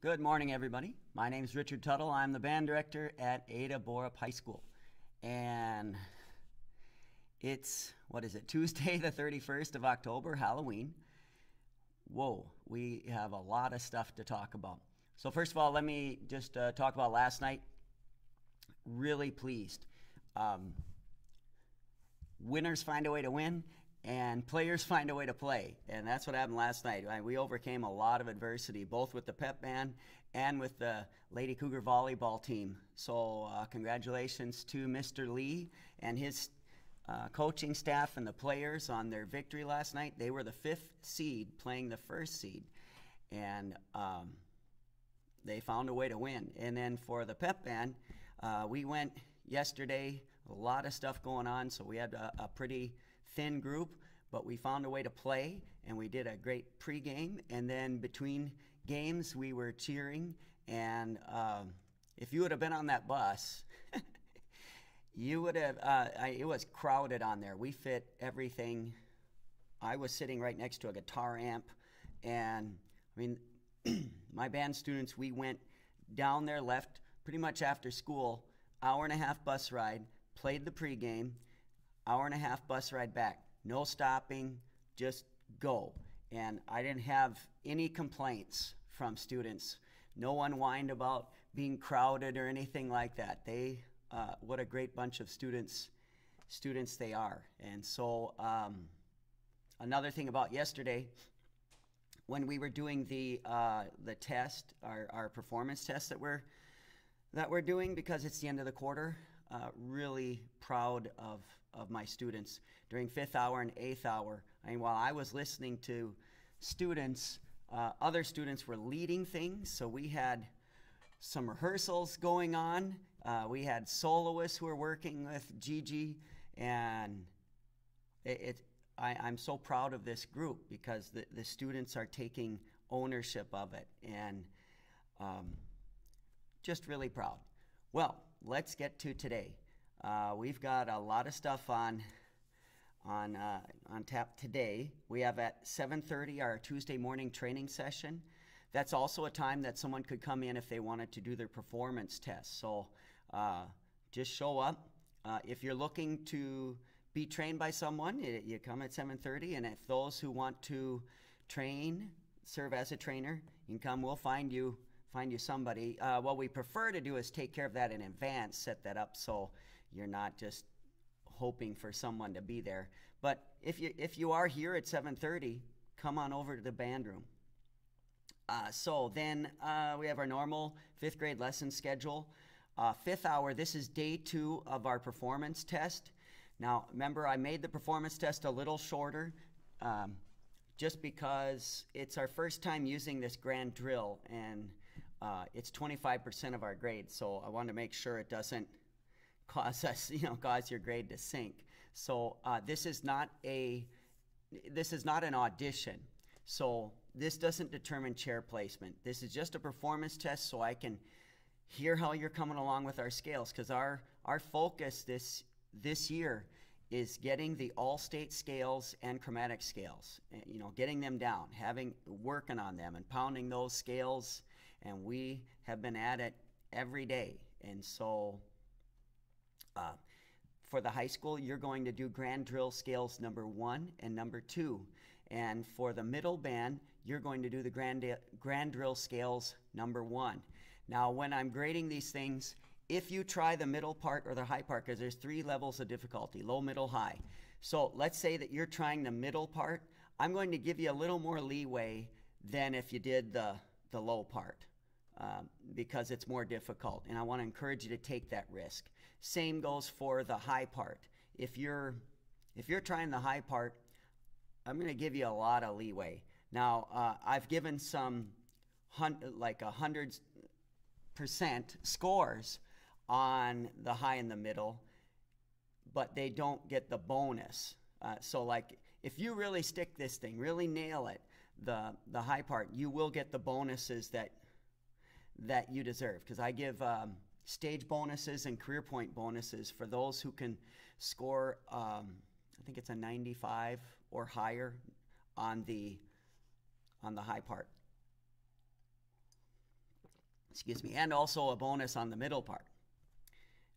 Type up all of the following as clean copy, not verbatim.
Good morning, everybody. My name is Richard Tuttle. I'm the band director at Ada Borup High School. And it's, Tuesday the 31st of October, Halloween. Whoa, we have a lot of stuff to talk about. So first of all, let me just talk about last night. Really pleased. Winners find a way to win, and players find a way to play. And that's what happened last night. We overcame a lot of adversity, both with the pep band and with the Lady Cougar volleyball team. So congratulations to Mr. Lee and his coaching staff and the players on their victory last night. They were the 5th seed playing the 1st seed. And they found a way to win. And then for the pep band, we went yesterday, a lot of stuff going on, so we had a pretty thin group, but we found a way to play, and we did a great pregame, and then between games we were cheering, and if you would have been on that bus, you would have, it was crowded on there. We fit everything. I was sitting right next to a guitar amp, and I mean, my band students, we went down there, left pretty much after school, hour-and-a-half bus ride, played the pregame, hour-and-a-half bus ride back. No stopping, just go. And I didn't have any complaints from students. No one whined about being crowded or anything like that. They, what a great bunch of students they are. And so another thing about yesterday, when we were doing the test, our performance test that we're doing, because it's the end of the quarter, really proud of my students. During 5th hour and 8th hour, I mean, while I was listening to students, other students were leading things, so we had some rehearsals going on. We had soloists who were working with Gigi, and I'm so proud of this group because the students are taking ownership of it, and just really proud. Well, let's get to today. We've got a lot of stuff on tap today. We have at 7:30 our Tuesday morning training session. That's also a time that someone could come in if they wanted to do their performance test. So just show up. If you're looking to be trained by someone, you come at 7:30. And if those who want to serve as a trainer, you can come. We'll find you somebody. What we prefer to do is take care of that in advance, set that up so you're not just hoping for someone to be there. But if you are here at 7:30, come on over to the band room. So then we have our normal 5th grade lesson schedule. 5th hour, this is day 2 of our performance test. Now remember, I made the performance test a little shorter just because it's our first time using this grand drill, and it's 25% of our grade, so I want to make sure it doesn't cause your grade to sink. So this is not an audition. So this doesn't determine chair placement. This is just a performance test so I can hear how you're coming along with our scales, because our focus this year is getting the all-state scales and chromatic scales, getting them down, working on them and pounding those scales, and we have been at it every day. And so for the high school, you're going to do grand drill scales number 1 and number 2. And for the middle band, you're going to do the grand drill scales number 1. Now, when I'm grading these things, if you try the middle part or the high part, because there's 3 levels of difficulty, low, middle, high. So let's say that you're trying the middle part. I'm going to give you a little more leeway than if you did the low part, because it's more difficult, and I want to encourage you to take that risk. Same goes for the high part. If you're trying the high part, I'm going to give you a lot of leeway. Now, I've given some 100% scores on the high and the middle, but they don't get the bonus. So like, if you really stick this thing, really nail it, the high part, you will get the bonuses that you deserve, because I give stage bonuses and career point bonuses for those who can score, I think it's a 95 or higher on the high part. excuse me, and also a bonus on the middle part.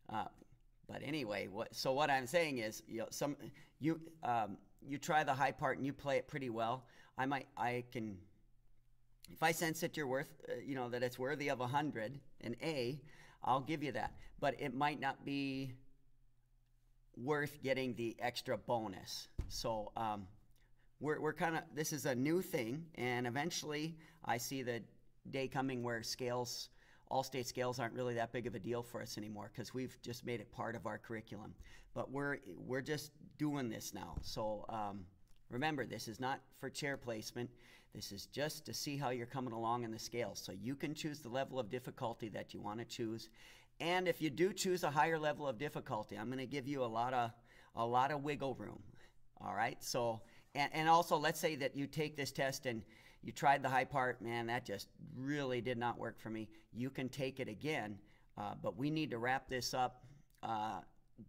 But anyway, what I'm saying is, you know, you try the high part and you play it pretty well. I can, if I sense that you're worth, you know, that it's worthy of 100, an A, I'll give you that. But it might not be worth getting the extra bonus. So we're kind of, this is a new thing, and eventually I see the day coming where scales, all-state scales aren't really that big of a deal for us anymore, because we've just made it part of our curriculum. But we're just doing this now. So remember, this is not for chair placement. This is just to see how you're coming along in the scales. So you can choose the level of difficulty that you want to choose. And if you do choose a higher level of difficulty, I'm going to give you a lot of wiggle room. All right. So, and also, let's say that you take this test and you tried the high part, man, that just really did not work for me. You can take it again, but we need to wrap this up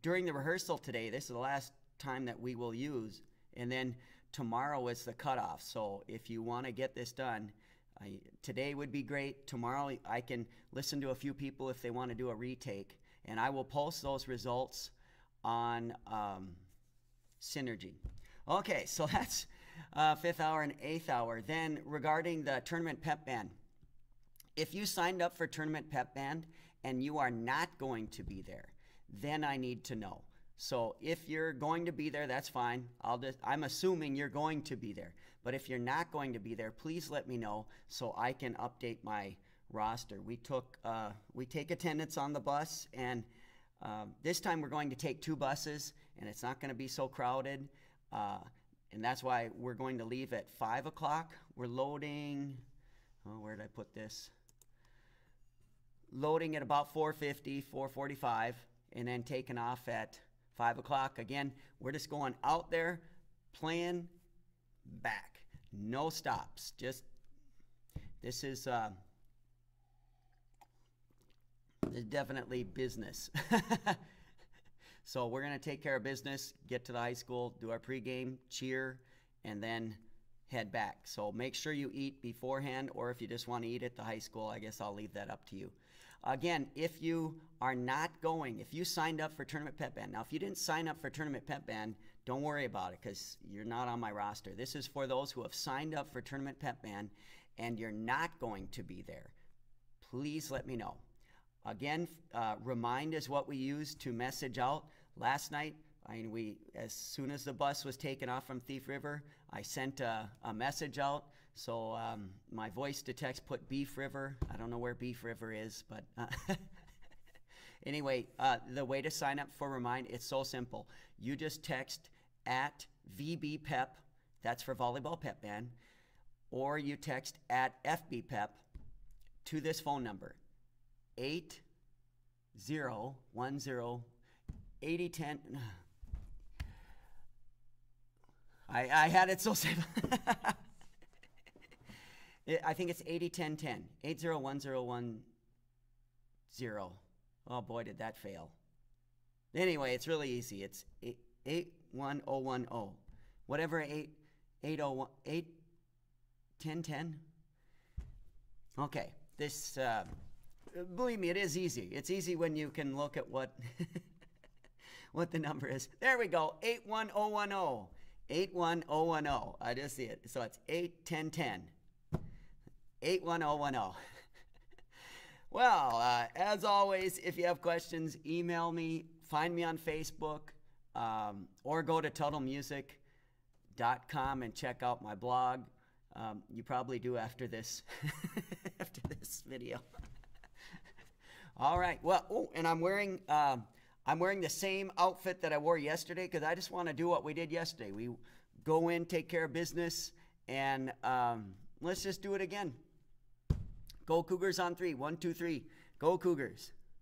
during the rehearsal today. This is the last time that we will use, and then tomorrow is the cutoff. So if you want to get this done, today would be great. Tomorrow I can listen to a few people if they want to do a retake, and I will post those results on Synergy. Okay, so that's 5th hour and 8th hour. Then regarding the tournament pep band, if you signed up for tournament pep band and you are not going to be there, then I need to know. So if you're going to be there, that's fine. I'm assuming you're going to be there. But if you're not going to be there, please let me know so I can update my roster. We take attendance on the bus, and this time we're going to take 2 buses, and it's not going to be so crowded. And that's why we're going to leave at 5 o'clock. We're loading, where did I put this? Loading at about 4:50, 4:45, and then taking off at 5 o'clock. Again, we're just going out there, playing, back. No stops. Just, this is definitely business. So we're going to take care of business, get to the high school, do our pregame, cheer, and then head back. So make sure you eat beforehand, or if you just want to eat at the high school, I guess I'll leave that up to you. Again, if you are not going, if you signed up for Tournament Pep Band, now if you didn't sign up for Tournament Pep Band, don't worry about it because you're not on my roster. This is for those who have signed up for Tournament Pep Band and you're not going to be there. Please let me know. Again, remind is what we used to message out. Last night, as soon as the bus was taken off from Thief River, I sent a message out. So my voice to text put Beef River. I don't know where Beef River is, but anyway, the way to sign up for Remind, it's so simple. You just text at VBPEP, that's for Volleyball Pep Band, or you text at FBPEP to this phone number, 8010. I had it so simple. I think it's 801010, 801010. Oh boy, did that fail. Anyway, it's really easy. It's 81010. Whatever 81010. Okay, this believe me, it is easy. It's easy when you can look at what what the number is. There we go, 81010. 81010. I just see it. So it's 81010. 81010. Well, as always, if you have questions, email me, find me on Facebook, or go to TuttleMusic.com and check out my blog. You probably do after this after this video. All right. Well, and I'm wearing the same outfit that I wore yesterday because I just want to do what we did yesterday. We go in, take care of business, and let's just do it again. Go Cougars on 3. 1, 2, 3. Go Cougars.